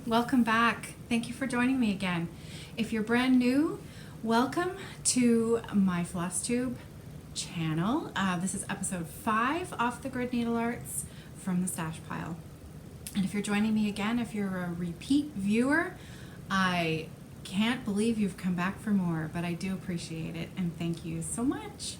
Welcome back. Thank you for joining me again. If you're brand new, welcome to my FlossTube channel. This is episode 5 off the grid Needlearts from the stash pile. And if you're joining me again, if you're a repeat viewer, I can't believe you've come back for more, but I do appreciate it and thank you so much.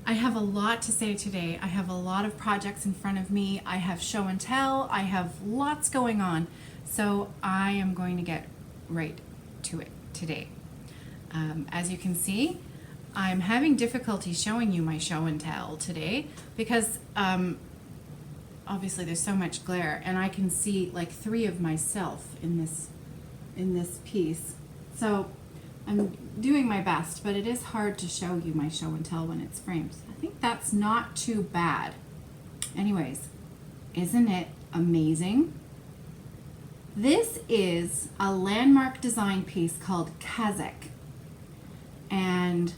I have a lot to say today. I have a lot of projects in front of me. I have show and tell. I have lots going on. So I am going to get right to it today. As you can see, I'm having difficulty showing you my show and tell today because obviously there's so much glare and I can see like 3 of myself in this piece. So I'm doing my best, but it is hard to show you my show and tell when it's framed. I think that's not too bad. Anyways, isn't it amazing? This is a landmark design piece called Kazakh, and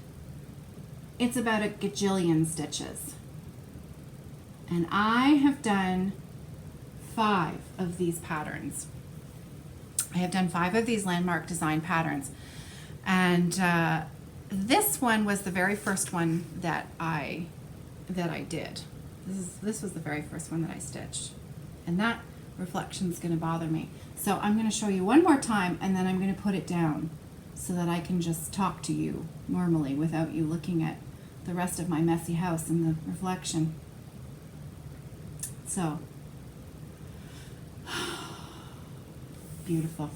it's about a gajillion stitches. And I have done 5 of these patterns. I have done 5 of these landmark design patterns. And this one was the very first one that I did. This was the very first one that I stitched. And that reflection is going to bother me. So I'm going to show you one more time and then I'm going to put it down so that I can just talk to you normally without you looking at the rest of my messy house and the reflection. So, beautiful.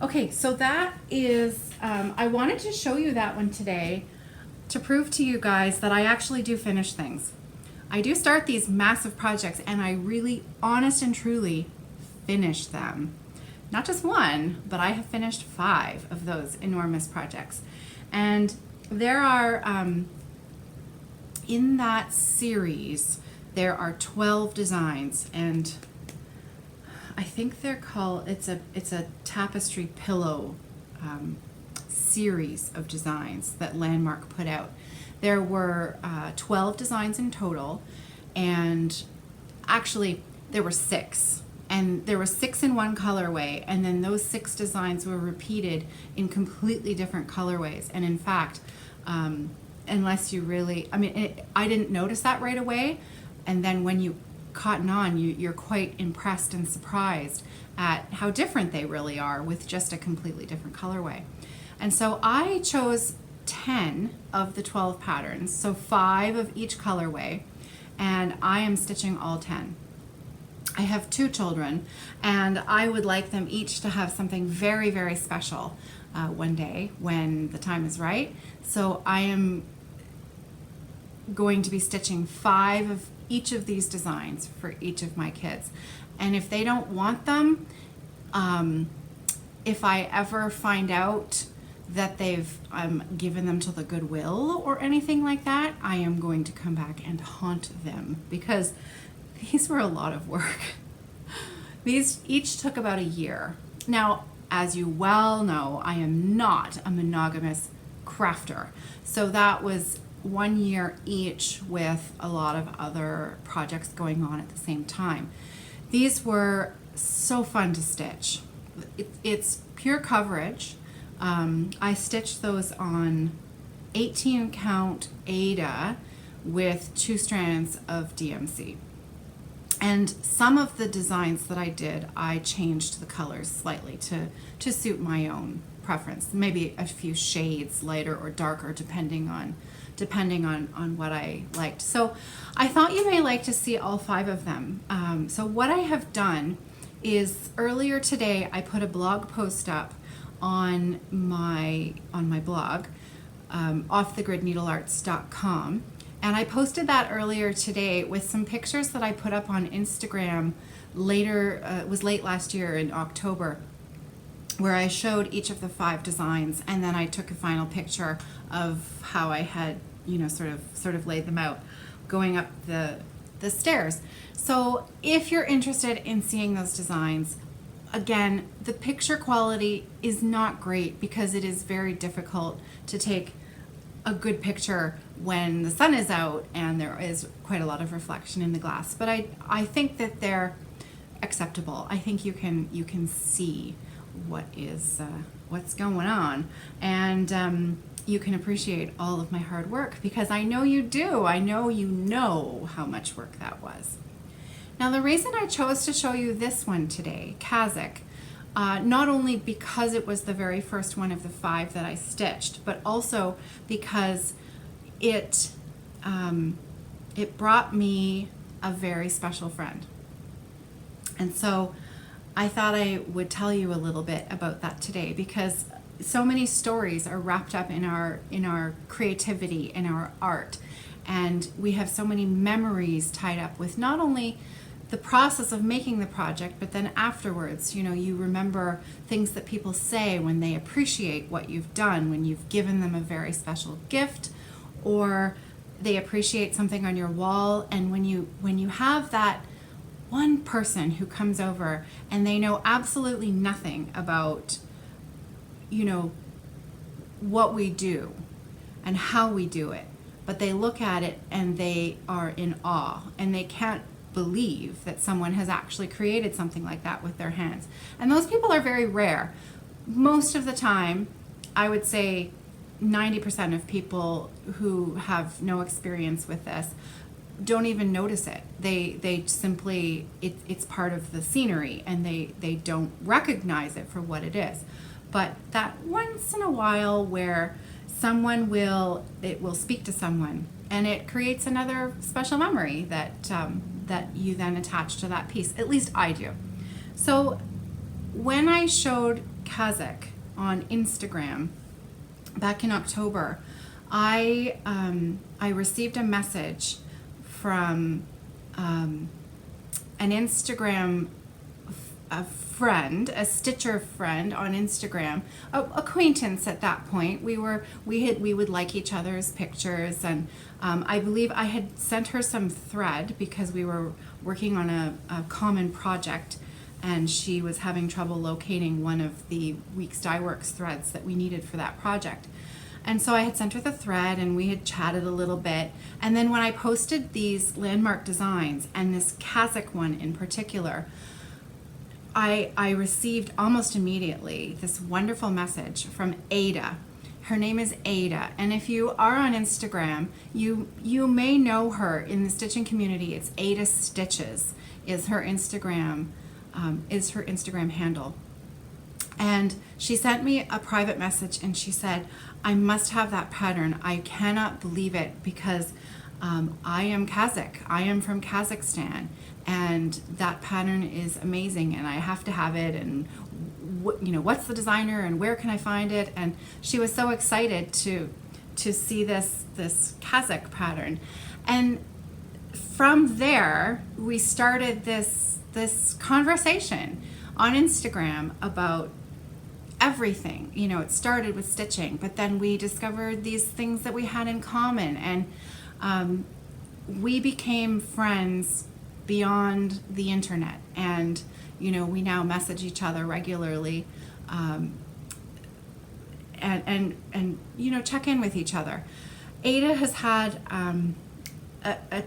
Okay, so that is, I wanted to show you that one today to prove to you guys that I actually do finish things. I do start these massive projects and I really, honest and truly, finish them. Not just one, but I have finished 5 of those enormous projects. And there are, in that series, there are 12 designs, and I think they're called, it's a tapestry pillow series of designs that Landmark put out. There were 12 designs in total, and actually there were 6. And there were 6 in one colorway, and then those 6 designs were repeated in completely different colorways. And in fact, unless you really, I didn't notice that right away. And then when you cotton on, you're quite impressed and surprised at how different they really are with just a completely different colorway. And so I chose 10 of the 12 patterns, so 5 of each colorway, and I am stitching all 10. I have 2 children, and I would like them each to have something very, very special one day when the time is right. So I am going to be stitching 5 of each of these designs for each of my kids. And if they don't want them, if I ever find out that they've given them to the Goodwill or anything like that, I am going to come back and haunt them because these were a lot of work. These each took about a year. Now, as you well know, I am not a monogamous crafter. So that was 1 year each with a lot of other projects going on at the same time. These were so fun to stitch. It's pure coverage. I stitched those on 18 count Aida with 2 strands of DMC. And some of the designs that I did, I changed the colors slightly to suit my own preference. Maybe a few shades lighter or darker depending on what I liked. So I thought you may like to see all 5 of them. So what I have done is earlier today I put a blog post up on my blog, offthegridneedlearts.com. And I posted that earlier today with some pictures that I put up on Instagram later, it was late last year in October, where I showed each of the 5 designs, and then I took a final picture of how I had, sort of laid them out going up the stairs. So if you're interested in seeing those designs, again, the picture quality is not great because it is very difficult to take a good picture when the sun is out and there is quite a lot of reflection in the glass. But I think that they're acceptable. I think you can see what's going on, and you can appreciate all of my hard work, because I know you do. I know you know how much work that was. Now, the reason I chose to show you this one today, Kazakh, not only because it was the very first one of the 5 that I stitched, but also because it brought me a very special friend. And so I thought I would tell you a little bit about that today, because so many stories are wrapped up in our creativity, in our art, and we have so many memories tied up with not only the process of making the project, but then afterwards, you remember things that people say when they appreciate what you've done, when you've given them a very special gift, or they appreciate something on your wall. And when you have that one person who comes over and they know absolutely nothing about, what we do and how we do it, but they look at it and they are in awe, and they can't believe that someone has actually created something like that with their hands. And those people are very rare. Most of the time, I would say 90% of people who have no experience with this don't even notice it. They simply, it's part of the scenery, and they don't recognize it for what it is. But that once in a while where it will speak to someone, and it creates another special memory that you then attach to that piece. At least I do. So when I showed Kazakh on Instagram back in October, I received a message from an Instagram friend, a stitcher friend on Instagram, acquaintance at that point. We would like each other's pictures, and I believe I had sent her some thread because we were working on a common project, and she was having trouble locating one of the Weeks Dye Works threads that we needed for that project. And so I had sent her the thread, and we had chatted a little bit. And then when I posted these landmark designs, and this Kazakh one in particular, I received almost immediately this wonderful message from Ada. Her name is Ada, and if you are on Instagram, you may know her in the stitching community. It's Ada Stitches is her Instagram handle. And she sent me a private message, and she said, I must have that pattern. I cannot believe it, because I am Kazakh. I am from Kazakhstan, and that pattern is amazing, and I have to have it, and what's the designer, and where can I find it? And she was so excited to see this Kazakh pattern. And from there, we started this conversation on Instagram about everything. It started with stitching, but then we discovered these things that we had in common, and we became friends beyond the internet, and we now message each other regularly, and check in with each other. Ada has had a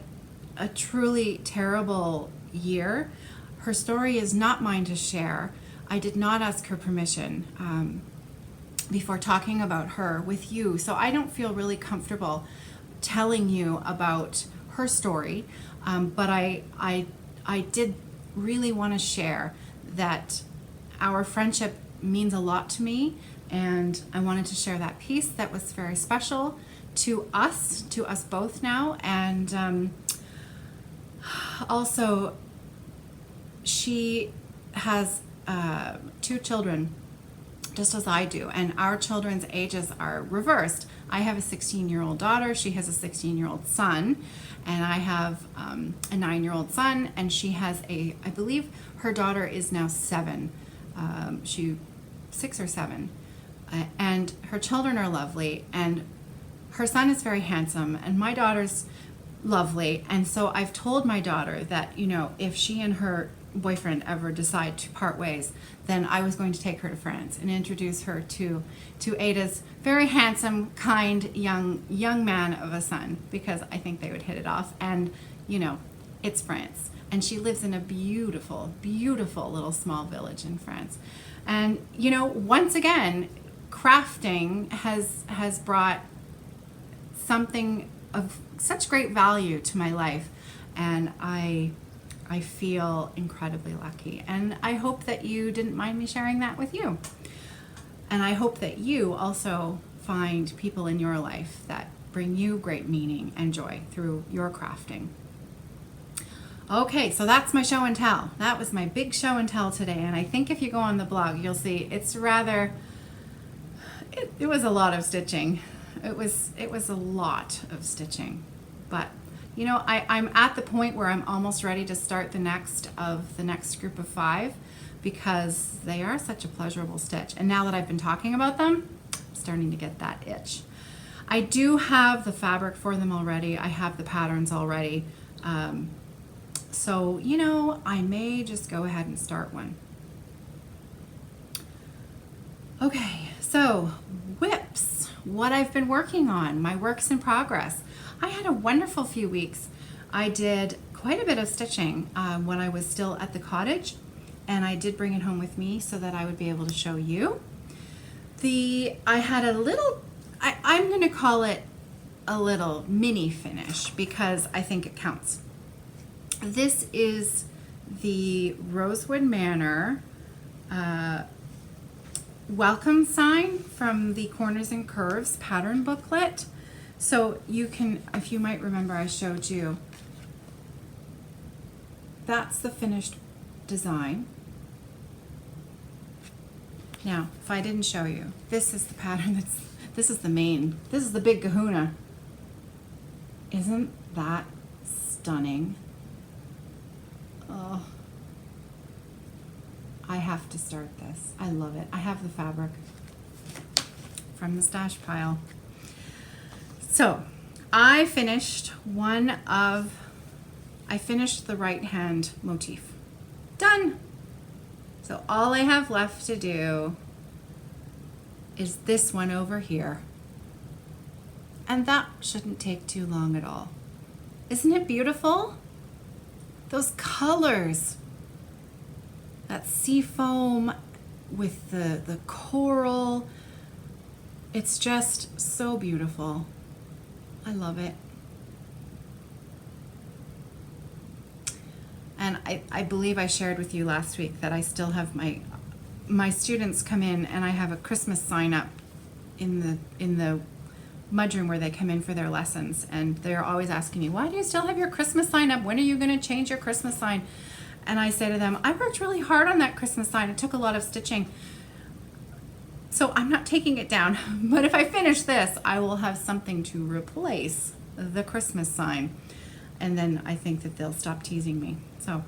truly terrible year. Her story is not mine to share. I did not ask her permission before talking about her with you, so I don't feel really comfortable telling you about her story, but I did really want to share that our friendship means a lot to me, and I wanted to share that piece that was very special to us both now. And also, she has 2 children, just as I do, and our children's ages are reversed. I have a 16-year-old daughter, she has a 16-year-old son, and I have a 9-year-old son, and she has I believe her daughter is now 7, 6 or 7, and her children are lovely, and her son is very handsome, and my daughter's lovely. And so I've told my daughter that, you know, if she and her boyfriend ever decide to part ways, then I was going to take her to France and introduce her to Ada's very handsome, kind, young man of a son, because I think they would hit it off. And, you know, it's France. And she lives in a beautiful, beautiful little small village in France. And, you know, once again, crafting has brought something of such great value to my life, and I feel incredibly lucky, and I hope that you didn't mind me sharing that with you. And I hope that you also find people in your life that bring you great meaning and joy through your crafting. Okay, so that's my show and tell. That was my big show and tell today, and I think if you go on the blog, you'll see it's rather, it was a lot of stitching. It was a lot of stitching, but you know, I'm at the point where I'm almost ready to start the next group of 5, because they are such a pleasurable stitch. And now that I've been talking about them, I'm starting to get that itch. I do have the fabric for them already. I have the patterns already. So, you know, I may just go ahead and start one. Okay, so whips, what I've been working on, my works in progress. I had a wonderful few weeks. I did quite a bit of stitching when I was still at the cottage, and I did bring it home with me so that I would be able to show you. I had a little, I'm going to call it a little mini finish because I think it counts. This is the Rosewood Manor welcome sign from the Corners and Curves pattern booklet. So you can, if you might remember, I showed you, that's the finished design. Now, if I didn't show you, this is the pattern this is the main, this is the big kahuna. Isn't that stunning? Oh, I have to start this. I love it. I have the fabric from the stash pile. So I finished the right hand motif. Done. So all I have left to do is this one over here. And that shouldn't take too long at all. Isn't it beautiful? Those colors. That sea foam with the coral. It's just so beautiful. I love it. And I believe I shared with you last week that I still have my students come in, and I have a Christmas sign up in the mudroom where they come in for their lessons, and they're always asking me, why do you still have your Christmas sign up? When are you going to change your Christmas sign? And I say to them, I worked really hard on that Christmas sign. It took a lot of stitching. So I'm not taking it down, but if I finish this, I will have something to replace the Christmas sign. And then I think that they'll stop teasing me. So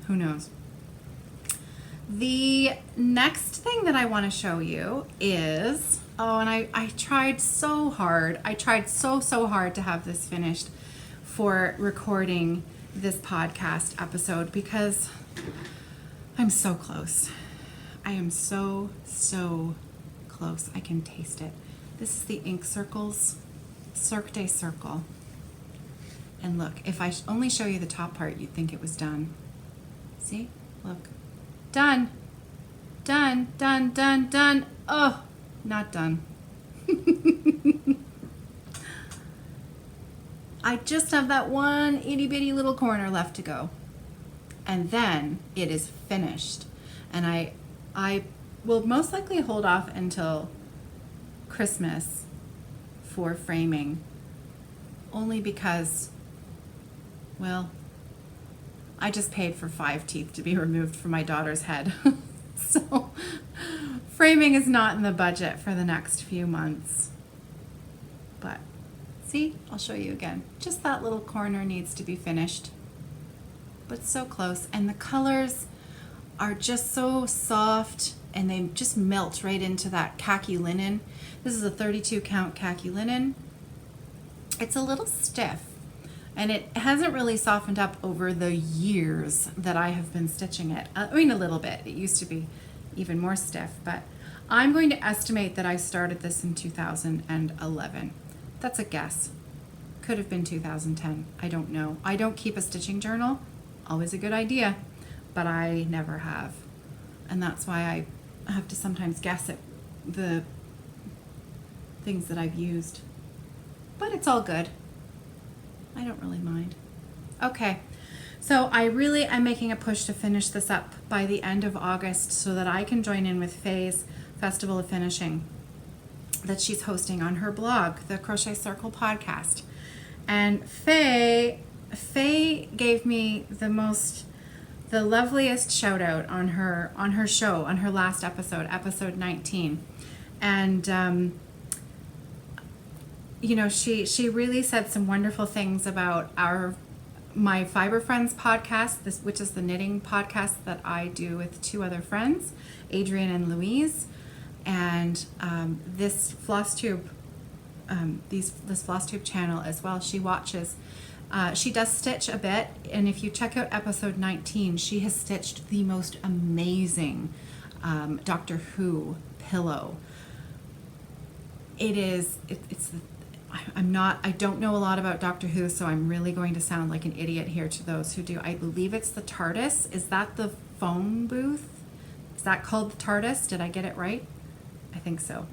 who knows? The next thing that I want to show you is, and I tried so hard. I tried so hard to have this finished for recording this podcast episode because I'm so close. I am so close. I can taste it. This is the Ink Circles Cirque de Circle. And look, if I only show you the top part, you'd think it was done. See? Look. Done. Done. Oh, not done. I just have that one itty bitty little corner left to go. And then it is finished. And I will most likely hold off until Christmas for framing, only because, well, I just paid for 5 teeth to be removed from my daughter's head. So framing is not in the budget for the next few months. But see, I'll show you again. Just that little corner needs to be finished. But so close. And the colors are just so soft, and they just melt right into that khaki linen. This is a 32 count khaki linen. It's a little stiff, and it hasn't really softened up over the years that I have been stitching it. I mean, a little bit. It used to be even more stiff, but I'm going to estimate that I started this in 2011. That's a guess. Could have been 2010. I don't know. I don't keep a stitching journal. Always a good idea, but I never have. And that's why I have to sometimes guess at the things that I've used. But it's all good. I don't really mind. Okay, so I'm making a push to finish this up by the end of August so that I can join in with Faye's Festival of Finishing that she's hosting on her blog, the Crochet Circle podcast. And Faye gave me the loveliest shout out on her show, on her last episode 19. And you know, she really said some wonderful things about my Fiber Friends podcast, which is the knitting podcast that I do with 2 other friends, Adrienne and Louise, and this floss tube, this floss tube channel as well. She watches. She does stitch a bit, and if you check out episode 19, she has stitched the most amazing Doctor Who pillow. I don't know a lot about Doctor Who, so I'm really going to sound like an idiot here to those who do. I believe it's the TARDIS. Is that the phone booth? Is that called the TARDIS? Did I get it right? I think so.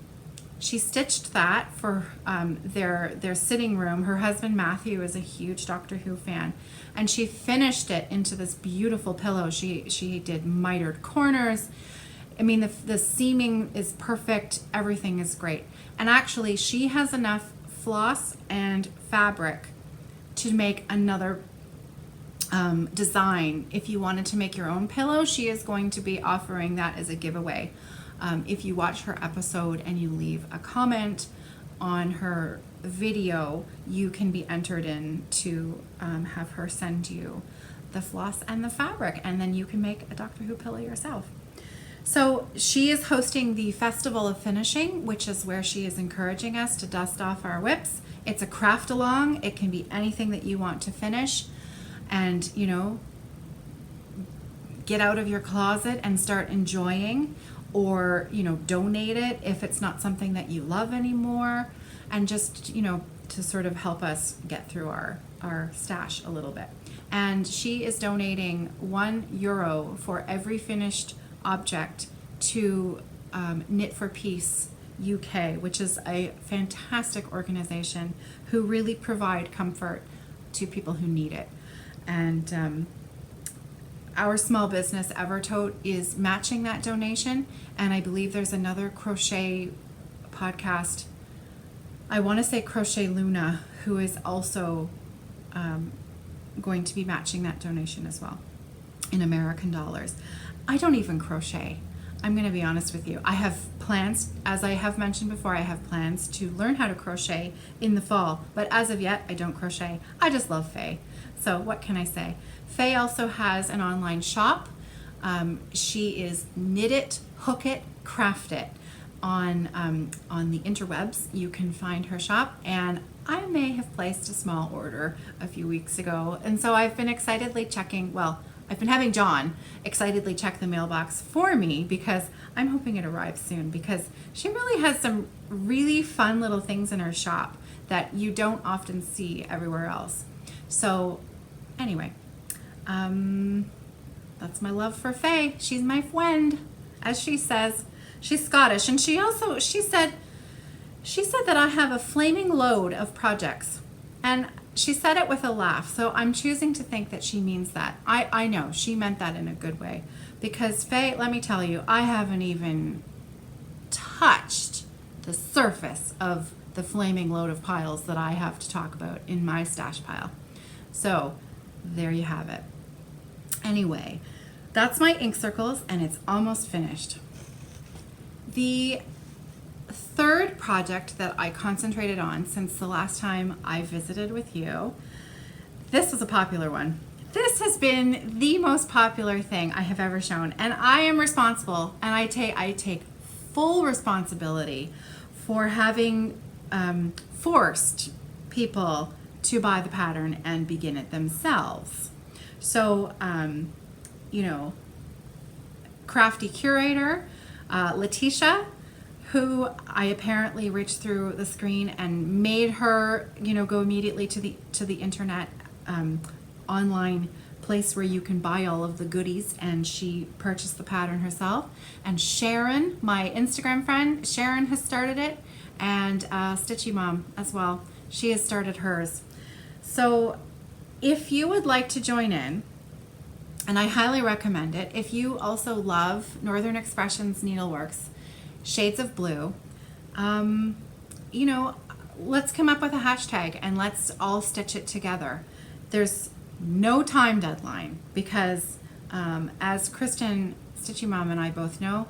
She stitched that for their sitting room. Her husband Matthew is a huge Doctor Who fan, and she finished it into this beautiful pillow. She did mitered corners. I mean, the seaming is perfect. Everything is great. And actually, she has enough floss and fabric to make another design. If you wanted to make your own pillow, she is going to be offering that as a giveaway. If you watch her episode and you leave a comment on her video, you can be entered in to have her send you the floss and the fabric, and then you can make a Doctor Who pillow yourself. So she is hosting the Festival of Finishing, which is where she is encouraging us to dust off our whips. It's a craft along. It can be anything that you want to finish, and, you know, get out of your closet and start enjoying, or, you know, donate it if it's not something that you love anymore, and just, you know, to sort of help us get through our stash a little bit. And she is donating €1 for every finished object to Knit for Peace UK, which is a fantastic organization who really provide comfort to people who need it. And our small business, Evertote, is matching that donation, and I believe there's another crochet podcast, I want to say Crochet Luna, who is also going to be matching that donation as well in American dollars. I don't even crochet. I'm going to be honest with you. I have plans, as I have mentioned before, I have plans to learn how to crochet in the fall, but as of yet, I don't crochet. I just love Faye. So what can I say? Faye also has an online shop. She is Knit It, Hook It, Craft It on the interwebs. You can find her shop, and I may have placed a small order a few weeks ago, and so I've been excitedly checking, well, I've been having John excitedly check the mailbox for me because I'm hoping it arrives soon, because she really has some really fun little things in her shop that you don't often see everywhere else. So anyway, that's my love for Faye. She's my friend, as she says. She's Scottish, and she said that I have a flaming load of projects. And she said it with a laugh, so I'm choosing to think that she means that. I know she meant that in a good way, because Faye, let me tell you, I haven't even touched the surface of the flaming load of piles that I have to talk about in my stash pile. So there you have it. Anyway, that's my ink circles, and it's almost finished. The third project that I concentrated on since the last time I visited with you, this was a popular one. This has been the most popular thing I have ever shown, and I am responsible, and I take full responsibility for having forced people to buy the pattern and begin it themselves. So, crafty curator, Letitia, who I apparently reached through the screen and made her, go immediately to the internet online place where you can buy all of the goodies, and she purchased the pattern herself. And Sharon, my Instagram friend, Sharon has started it, and Stitchy Mom as well. She has started hers. So if you would like to join in, and I highly recommend it, if you also love Northern Expressions Needleworks, Shades of Blue, let's come up with a hashtag and let's all stitch it together. There's no time deadline because, as Kristen, Stitchy Mom, and I both know,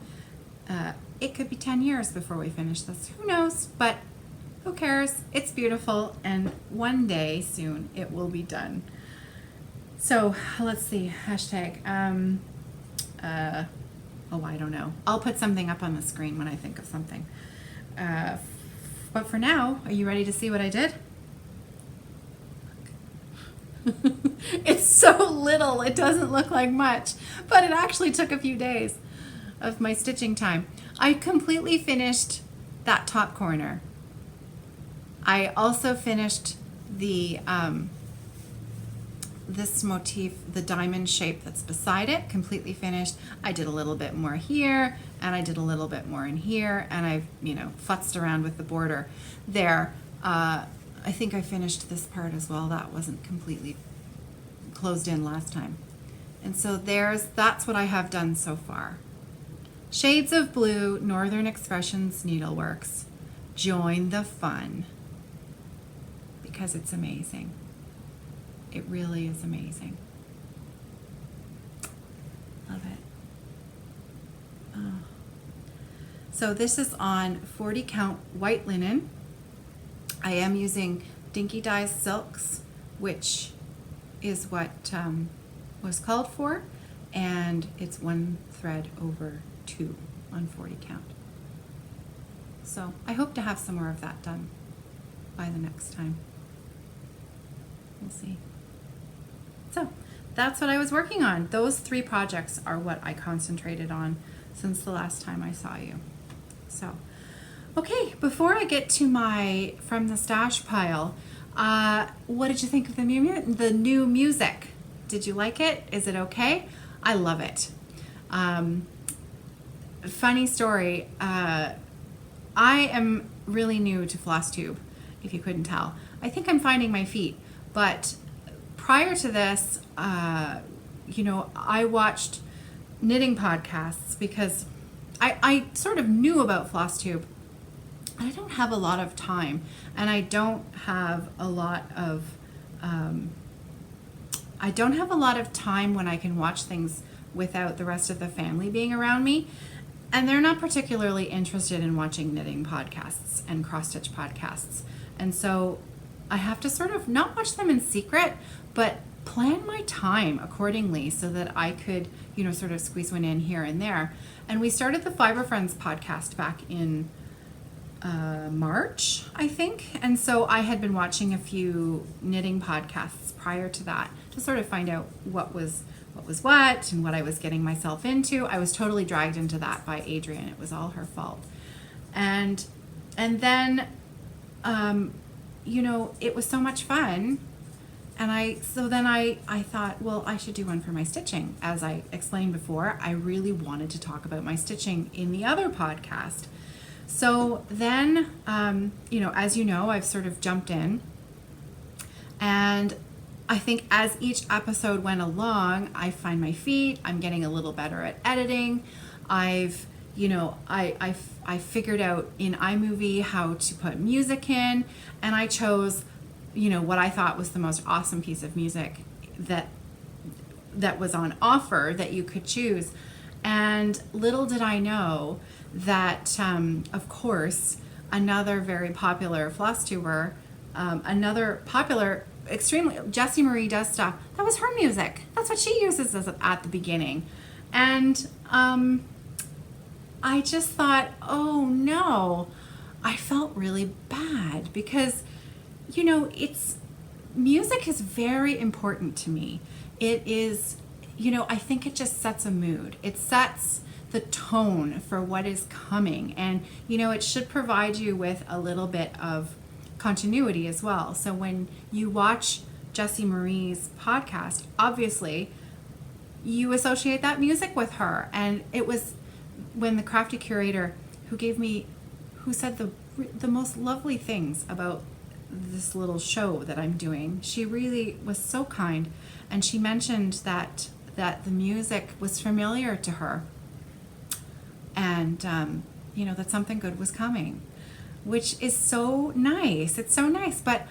it could be 10 years before we finish this. Who knows? But who cares? It's beautiful, and one day soon it will be done. So let's see, hashtag. I don't know. I'll put something up on the screen when I think of something. But for now, are you ready to see what I did? It's so little, it doesn't look like much, but it actually took a few days of my stitching time. I completely finished that top corner. I also finished the this motif, the diamond shape that's beside it, completely finished. I did a little bit more here, and I did a little bit more in here, and I've, futzed around with the border there. I think I finished this part as well. That wasn't completely closed in last time. And so that's what I have done so far. Shades of Blue, Northern Expressions Needleworks. Join the fun, because it's amazing. It really is amazing. Love it. Oh. So this is on 40 count white linen. I am using Dinky Dyes Silks, which is what was called for, and it's 1 thread over 2 on 40 count. So I hope to have some more of that done by the next time. We'll see. So that's what I was working on. Those 3 projects are what I concentrated on since the last time I saw you. So, okay, before I get to my From the Stash pile, what did you think of the new music? Did you like it? Is it okay? I love it. Funny story, I am really new to FlossTube, if you couldn't tell. I think I'm finding my feet, but prior to this, I watched knitting podcasts because I sort of knew about FlossTube. I don't have a lot of time, and I don't have a lot of time when I can watch things without the rest of the family being around me. And they're not particularly interested in watching knitting podcasts and cross-stitch podcasts. And so I have to sort of not watch them in secret, but plan my time accordingly so that I could, sort of squeeze one in here and there. And we started the Fiber Friends podcast back in March, I think. And so I had been watching a few knitting podcasts prior to that to sort of find out what was what and what I was getting myself into. I was totally dragged into that by Adrienne. It was all her fault. And then, it was so much fun. And then I thought, well, I should do one for my stitching. As I explained before, I really wanted to talk about my stitching in the other podcast. So then, as you know, I've sort of jumped in And I think as each episode went along, I find my feet. I'm getting a little better at editing. I've, I figured out in iMovie how to put music in, and I chose, what I thought was the most awesome piece of music that was on offer that you could choose. And little did I know that, of course, another very popular floss tuber, another popular, extremely, Jessie Marie does stuff. That was her music. That's what she uses at the beginning. And I just thought, oh no, I felt really bad because, music is very important to me. It is, I think it just sets a mood. It sets the tone for what is coming. And, it should provide you with a little bit of continuity as well. So when you watch Jessie Marie's podcast, obviously you associate that music with her. And it was when the crafty curator who said the most lovely things about this little show that I'm doing. She really was so kind, and she mentioned that the music was familiar to her, and that something good was coming, which is so nice. It's so nice. But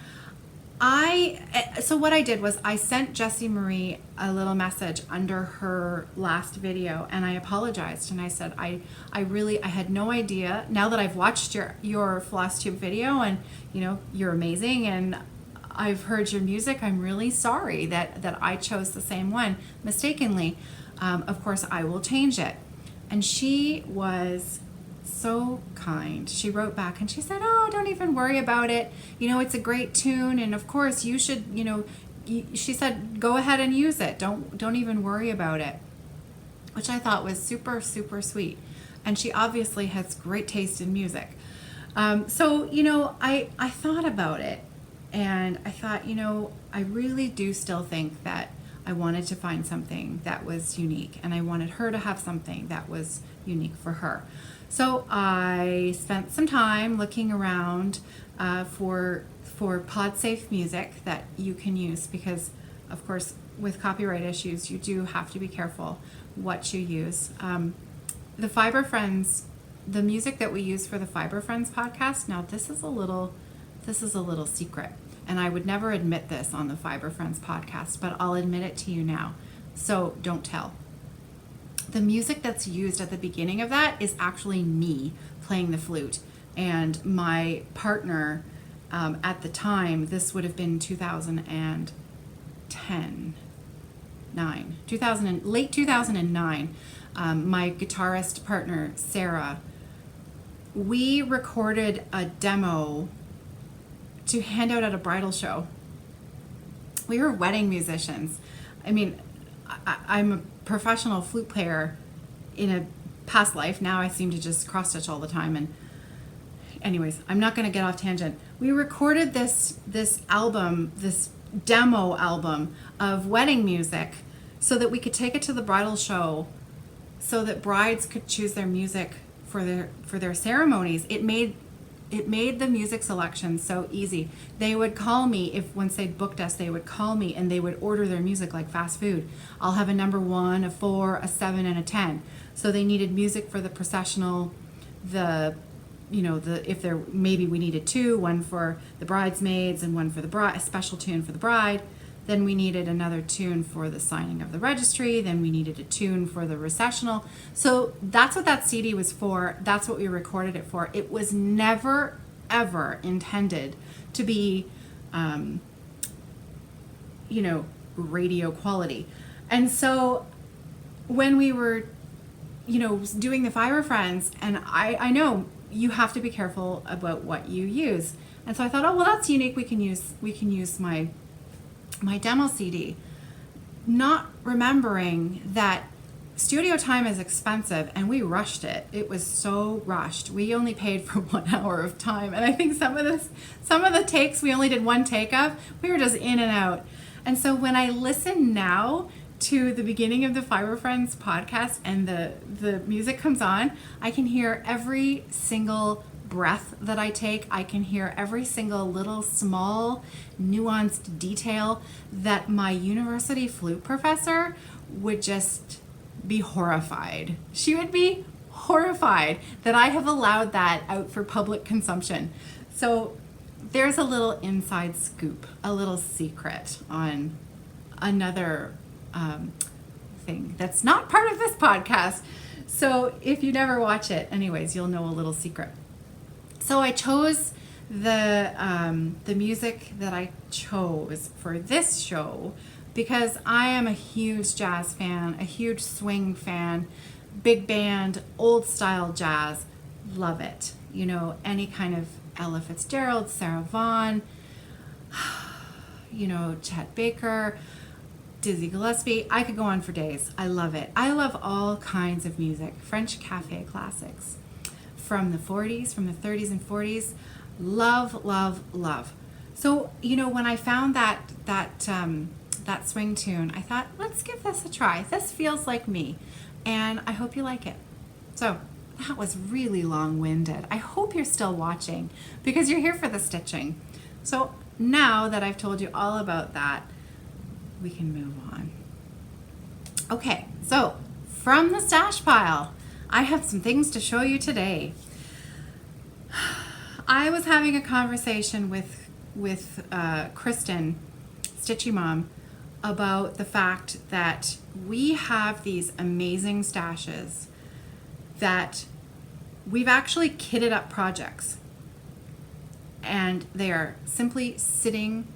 so what I did was I sent Jessie Marie a little message under her last video, and I apologized, and I said I had no idea. Now that I've watched your floss tube video, and you're amazing, and I've heard your music, I'm really sorry that I chose the same one mistakenly. Of course, I will change it. And she was so kind. She wrote back and she said, oh, don't even worry about it. It's a great tune, and of course you should, she said, go ahead and use it. Don't even worry about it, which I thought was super, super sweet. And she obviously has great taste in music. So, I thought about it, and I thought, I really do still think that I wanted to find something that was unique, and I wanted her to have something that was unique for her. So I spent some time looking around for pod-safe music that you can use, because, of course, with copyright issues, you do have to be careful what you use. The Fiber Friends, the music that we use for the Fiber Friends podcast, now this is a little secret, and I would never admit this on the Fiber Friends podcast, but I'll admit it to you now, so don't tell. The music that's used at the beginning of that is actually me playing the flute, and my partner at the time, this would have been 2009, late 2009, my guitarist partner, Sarah, we recorded a demo to hand out at a bridal show. We were wedding musicians. I mean, I'm a professional flute player in a past life. Now I seem to just cross stitch all the time. And anyways, I'm not going to get off tangent. We recorded this album, this demo album of wedding music, so that we could take it to the bridal show, so that brides could choose their music for their ceremonies. It made the music selection so easy. They would call me, once they'd booked us, they would call me and they would order their music like fast food. I'll have a number 1, a 4, a 7, and a 10. So they needed music for the processional, if there, maybe we needed 2, one for the bridesmaids and one for the bride, a special tune for the bride. Then we needed another tune for the signing of the registry. Then we needed a tune for the recessional. So that's what that CD was for. That's what we recorded it for. It was never, ever intended to be, radio quality. And so when we were, doing the Fiber Friends, and I know you have to be careful about what you use. And so I thought, oh, well, that's unique. We can use my demo CD, not remembering that studio time is expensive, and we rushed it. It was so rushed. We only paid for 1 hour of time, and I think some of the takes we only did 1 take of. We were just in and out. And so when I listen now to the beginning of the Fiber Friends podcast and the music comes on, I can hear every single breath that I take, I can hear every single little small nuanced detail that my university flute professor would just be horrified. She would be horrified that I have allowed that out for public consumption. So there's a little inside scoop, a little secret on another thing that's not part of this podcast. So if you never watch it, anyways, you'll know a little secret. So I chose the music that I chose for this show because I am a huge jazz fan, a huge swing fan, big band, old style jazz. Love it. You know, any kind of Ella Fitzgerald, Sarah Vaughan, you know, Chet Baker, Dizzy Gillespie. I could go on for days. I love it. I love all kinds of music. French cafe classics from the 40s, from the 30s and 40s. Love, love, love. So, you know, when I found that swing tune, I thought, let's give this a try. This feels like me, and I hope you like it. So that was really long-winded. I hope you're still watching because you're here for the stitching. So now that I've told you all about that, we can move on. Okay, so from the stash pile, I have some things to show you today. I was having a conversation with Kristen, Stitchy Mom, about the fact that we have these amazing stashes that we've actually kitted up projects, and they are simply sitting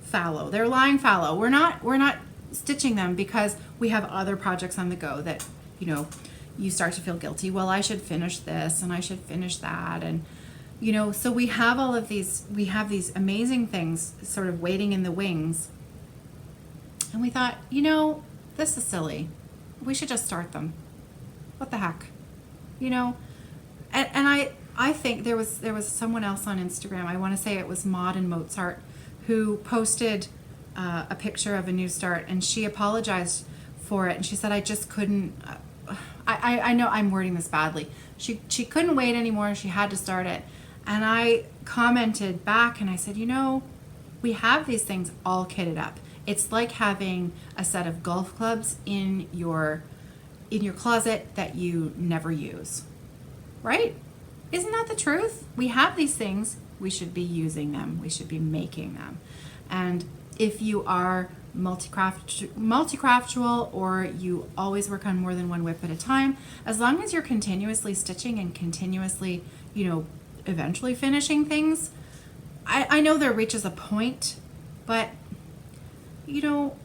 fallow. They're lying fallow. We're not stitching them because we have other projects on the go that, you know, you start to feel guilty. Well, I should finish this and I should finish that, and you know, so we have all of these. We have these amazing things sort of waiting in the wings, and we thought, you know, this is silly. We should just start them. What the heck, you know? And I think there was someone else on Instagram. I want to say it was Maud and Mozart, who posted a picture of a new start, and she apologized for it, and she said, I just couldn't. I know I'm wording this badly. She couldn't wait anymore. She had to start it. And I commented back and I said, you know, we have these things all kitted up. It's like having a set of golf clubs in your closet that you never use. Right? Isn't that the truth? We have these things. We should be using them. We should be making them. And if you are multi-craftual, or you always work on more than one whip at a time, as long as you're continuously stitching and continuously, you know, eventually finishing things, I know there reaches a point, but you know,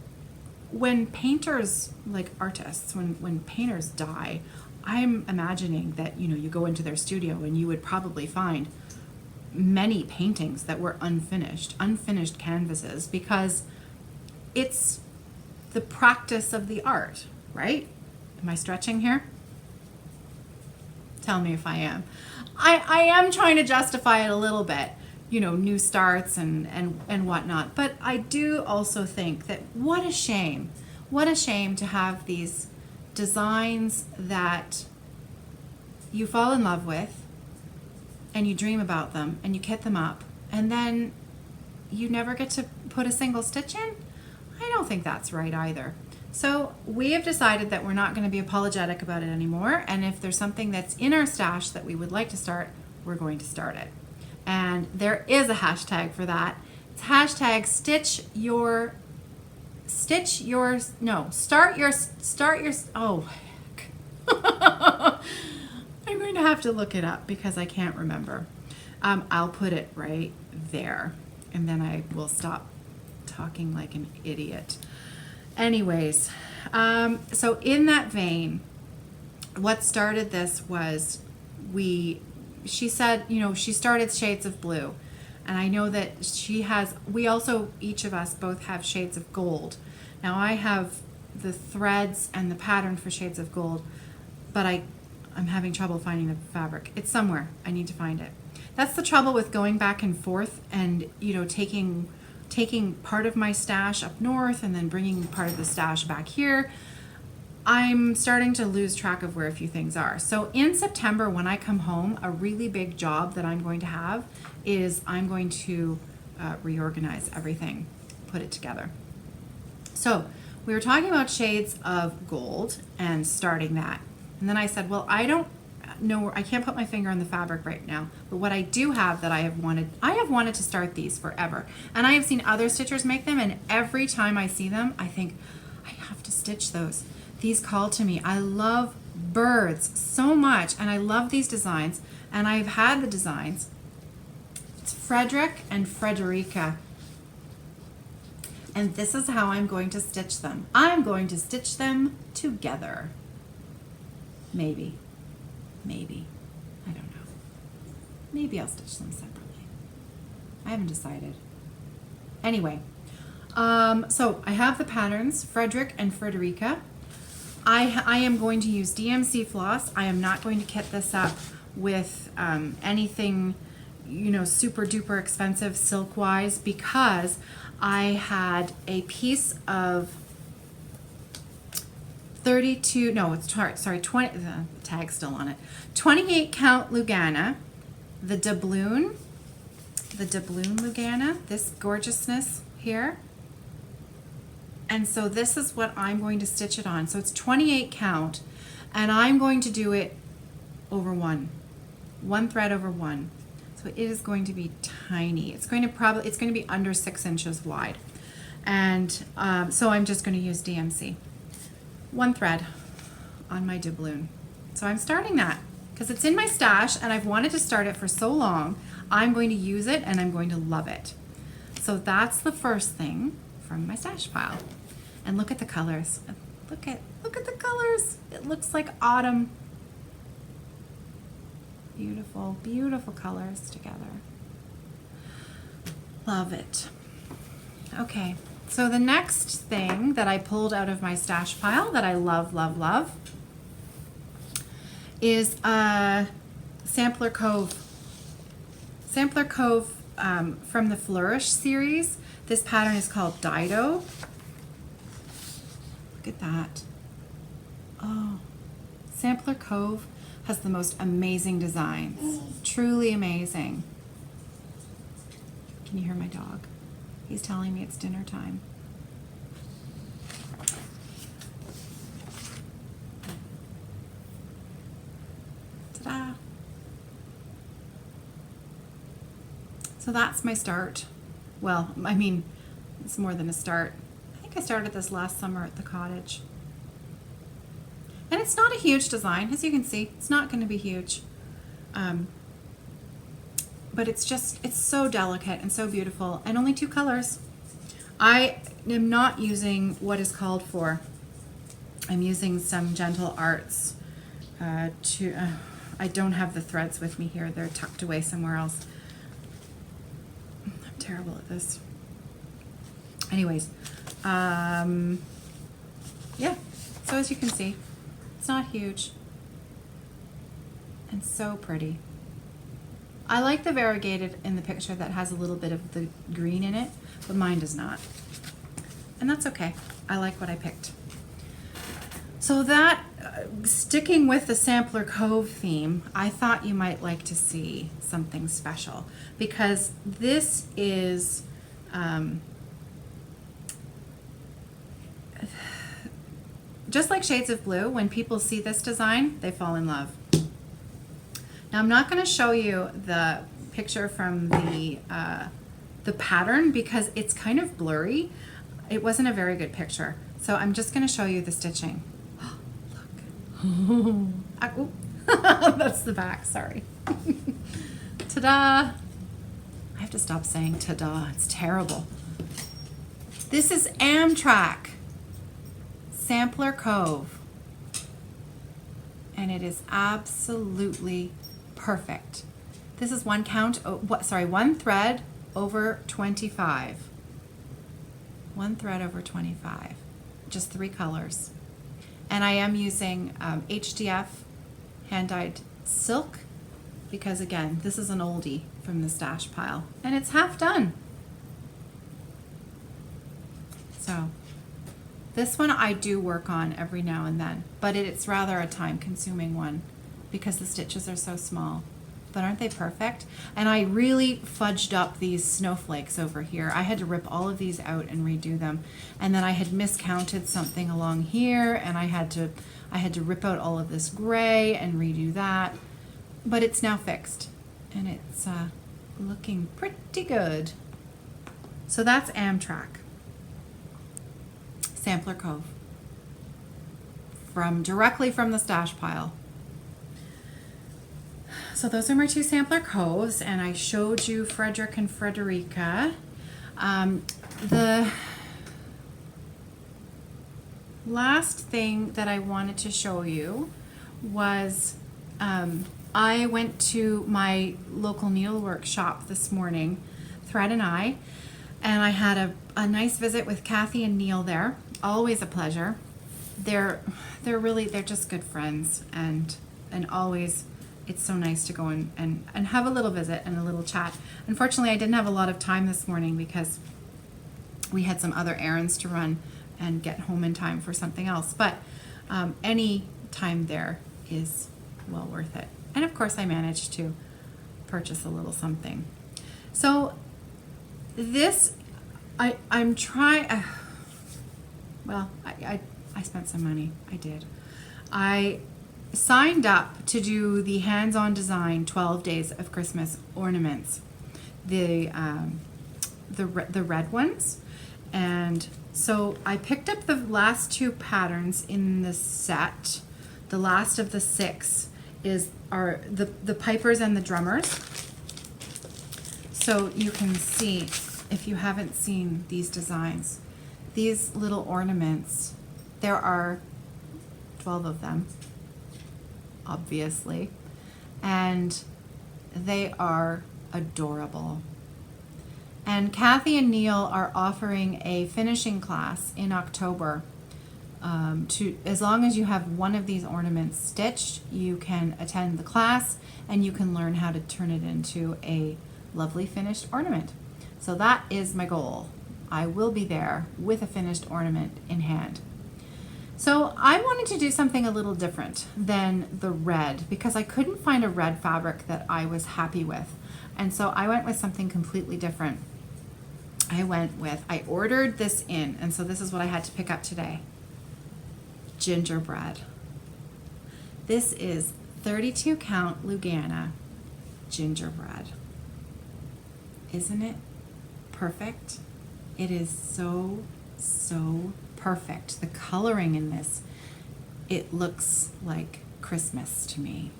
when painters, like artists, when painters die, I'm imagining that, you know, you go into their studio and you would probably find many paintings that were unfinished canvases, because it's the practice of the art, right? Am I stretching here? Tell me if I am. I am trying to justify it a little bit, you know, new starts and whatnot. But I do also think that what a shame to have these designs that you fall in love with and you dream about them and you kit them up, and then you never get to put a single stitch in. I don't think that's right either. So we have decided that we're not going to be apologetic about it anymore, and if there's something that's in our stash that we would like to start, we're going to start it. And there is a hashtag for that. It's hashtag oh heck. I'm going to have to look it up because I can't remember. I'll put it right there, and then I will stop talking like an idiot. Anyways, so in that vein, what started this was she said, you know, she started Shades of Blue, and I know that we also, each of us both have Shades of Gold. Now I have the threads and the pattern for Shades of Gold, but I'm having trouble finding the fabric. It's somewhere. I need to find it. That's the trouble with going back and forth and, you know, taking part of my stash up north and then bringing part of the stash back here. I'm starting to lose track of where a few things are. So in September, when I come home, a really big job that I'm going to have is I'm going to reorganize everything, put it together. So we were talking about shades of gold and starting that. And then I said, well, I don't know, I can't put my finger on the fabric right now, but what I do have that I have wanted to start these forever. And I have seen other stitchers make them, and every time I see them, I think, I have to stitch those. These call to me. I love birds so much, and I love these designs, and I've had the designs. It's Frederick and Frederica. And this is how I'm going to stitch them. I'm going to stitch them together. Maybe. I don't know. Maybe I'll stitch them separately. I haven't decided. Anyway, so I have the patterns, Frederick and Frederica. I am going to use DMC floss. I am not going to kit this up with anything, you know, super duper expensive silk wise, because I had a piece of 32, no, it's sorry, 20, the tag's still on it, 28 count Lugana, the doubloon Lugana, this gorgeousness here. And so this is what I'm going to stitch it on. So it's 28 count, and I'm going to do it over one thread over one. So it is going to be tiny. It's going to be under 6 inches wide. And so I'm just going to use DMC. One thread on my doubloon. So I'm starting that because it's in my stash and I've wanted to start it for so long. I'm going to use it and I'm going to love it. So that's the first thing from my stash pile. And look at the colors. Look at the colors. It looks like autumn. Beautiful, beautiful colors together. Love it. Okay, so the next thing that I pulled out of my stash pile that I love, love, love is Sampler Cove. Sampler Cove from the Flourish series. This pattern is called Dido. Look at that. Oh, Sampler Cove has the most amazing designs. Truly amazing. Can you hear my dog? He's telling me it's dinner time. Ta-da! So that's my start. Well, I mean, it's more than a start. I think I started this last summer at the cottage. And it's not a huge design, as you can see. It's not going to be huge. But it's so delicate and so beautiful, and only 2 colors. I am not using what is called for. I'm using some Gentle Arts I don't have the threads with me here. They're tucked away somewhere else. I'm terrible at this. Anyways, yeah, so as you can see, it's not huge and so pretty. I like the variegated in the picture that has a little bit of the green in it, but mine does not. And that's okay. I like what I picked. So that, sticking with the Sampler Cove theme, I thought you might like to see something special, because this is just like Shades of Blue. When people see this design, they fall in love. Now I'm not going to show you the picture from the pattern because it's kind of blurry. It wasn't a very good picture. So I'm just going to show you the stitching. Look. That's the back, sorry. Ta-da! I have to stop saying ta-da. It's terrible. This is Amtrak. Sampler Cove. And it is absolutely perfect. This is one thread over 25. One thread over 25. Just 3 colors. And I am using HDF hand-dyed silk because, again, this is an oldie from the stash pile. And it's half done. So, This one I do work on every now and then, but it's rather a time-consuming one because the stitches are so small. But aren't they perfect? And I really fudged up these snowflakes over here. I had to rip all of these out and redo them. And then I had miscounted something along here, and I had to rip out all of this gray and redo that. But it's now fixed, and it's looking pretty good. So that's Amtrak. Sampler Cove. Directly from the stash pile. So those are my two sampler coves, and I showed you Frederick and Frederica. The last thing that I wanted to show you was I went to my local needlework shop this morning, Thread and I had a nice visit with Kathy and Neil there. Always a pleasure. They're just good friends, and always it's so nice to go and have a little visit and a little chat. Unfortunately, I didn't have a lot of time this morning because we had some other errands to run and get home in time for something else. But any time there is well worth it. And of course, I managed to purchase a little something. So this, I'm trying, well, I spent some money. I did. I signed up to do the hands-on design 12 days of Christmas ornaments, the red ones, and so I picked up the last two patterns in the set. The last of the 6 are the pipers and the drummers. So you can see, if you haven't seen these designs, these little ornaments, there are 12 of them, obviously, and they are adorable. And Kathy and Neil are offering a finishing class in October. As long as you have one of these ornaments stitched, you can attend the class and you can learn how to turn it into a lovely finished ornament. So that is my goal. I will be there with a finished ornament in hand. So I wanted to do something a little different than the red because I couldn't find a red fabric that I was happy with. And so I went with something completely different. I ordered this in, and so this is what I had to pick up today. Gingerbread. This is 32 count Lugana gingerbread. Isn't it perfect? It is so, so perfect. The coloring in this, it looks like Christmas to me.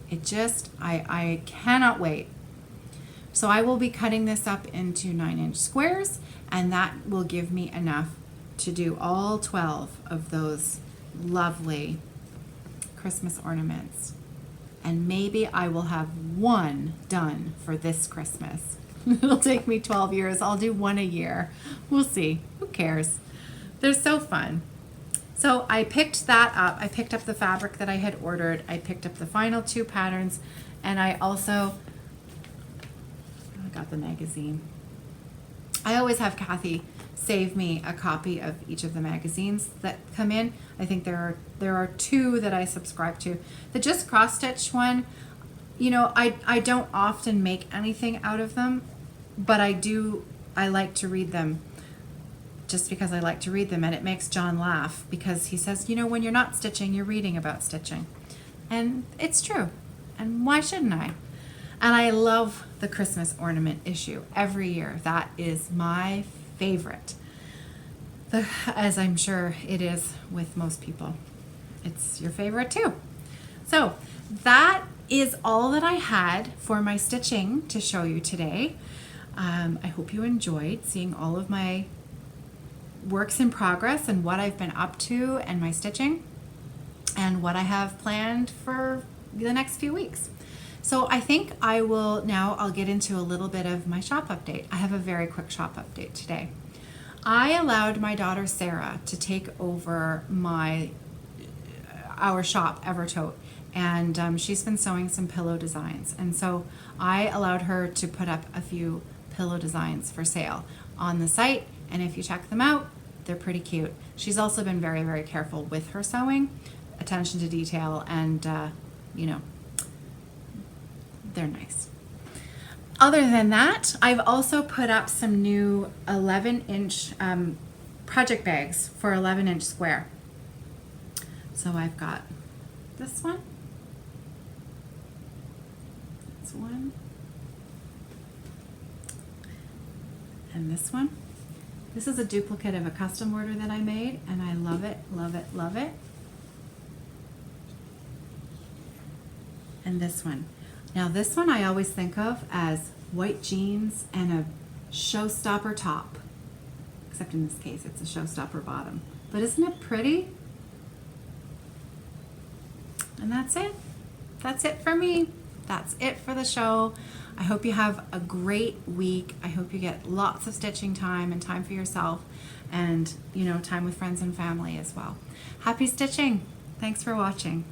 I cannot wait. So I will be cutting this up into 9-inch squares, and that will give me enough to do all 12 of those lovely Christmas ornaments. And maybe I will have one done for this Christmas. It'll take me 12 years. I'll do one a year. We'll see. Who cares? They're so fun. So I picked that up. I picked up the fabric that I had ordered. I picked up the final 2 patterns, and I got the magazine. I always have Kathy save me a copy of each of the magazines that come in. I think there are 2 that I subscribe to. The Just Cross Stitch one, you know, I don't often make anything out of them, but I like to read them just because I like to read them, and it makes John laugh because he says, you know, when you're not stitching, you're reading about stitching. And it's true. And why shouldn't I? And I love the Christmas ornament issue every year. That is my favorite. As I'm sure it is with most people. It's your favorite too. So that is all that I had for my stitching to show you today. I hope you enjoyed seeing all of my works in progress and what I've been up to and my stitching and what I have planned for the next few weeks. So I think I'll get into a little bit of my shop update. I have a very quick shop update today. I allowed my daughter Sarah to take over our shop, Evertote, and she's been sewing some pillow designs. And so I allowed her to put up a few pillow designs for sale on the site, and if you check them out, they're pretty cute. she's also been very, very careful with her sewing, attention to detail, and you know, they're nice. Other than that, I've also put up some new 11-inch project bags for 11-inch square. So I've got this one, this one, and this one. This is a duplicate of a custom order that I made, and I love it, love it, love it. And this one. Now this one I always think of as white jeans and a showstopper top. Except in this case it's a showstopper bottom. But isn't it pretty? And that's it. That's it for me. That's it for the show. I hope you have a great week. I hope you get lots of stitching time and time for yourself, and, you know, time with friends and family as well. Happy stitching. Thanks for watching.